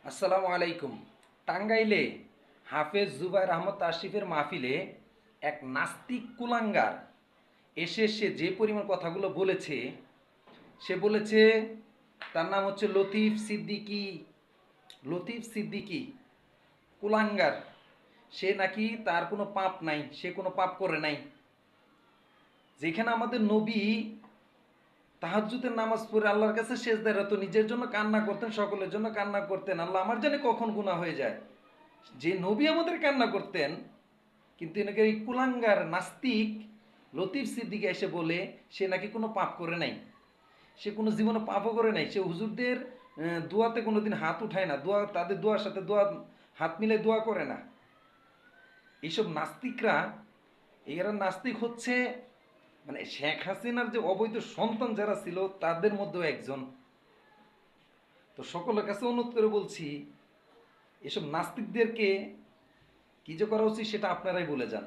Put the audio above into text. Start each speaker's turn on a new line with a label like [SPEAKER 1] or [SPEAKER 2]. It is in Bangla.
[SPEAKER 1] আসসালামু আলাইকুম। টাঙ্গাইলে হাফেজ জুবায়ের আহমদ তাশরিফের মাহফিলে এক নাস্তিক কুলাঙ্গার এসে সে যে পরিমাণ কথাগুলো বলেছে, সে বলেছে তার নাম হচ্ছে লতিফ সিদ্দিকী। লতিফ সিদ্দিকী কুলাঙ্গার। সে নাকি তার কোনো পাপ নাই, সে কোনো পাপ করে নাই। যেখানে আমাদের নবী তাহাজ্জুদের নামাজ পড়ে আল্লাহর কাছে সেজদায় রত, নিজের জন্য কান্না করতেন, সকলের জন্য কান্না করতেন, আল্লাহ আমার জানে কখন গুনাহ হয়ে যায়। যে নবী আমাদের কান্না করতেন, কিন্তু এনাকে এই কুলাঙ্গার নাস্তিক লতিফ সিদ্দিকী এসে বলে সে নাকি কোনো পাপ করে নাই, সে কোনো জীবনে পাপও করে নাই, সে হুজুরদের দোয়াতে কোনোদিন হাত উঠায় না, দোয়া তাদের দোয়ার সাথে দোয়া হাত মিলে দোয়া করে না। এইসব নাস্তিকরা, এরা নাস্তিক হচ্ছে মানে শেখ হাসিনার যে অবৈধ সন্তান যারা ছিল তাদের মধ্যেও একজন। তো সকলের কাছে অনুরোধ করে বলছি, এসব নাস্তিকদেরকে কি যে করা উচিত সেটা আপনারাই বলে যান।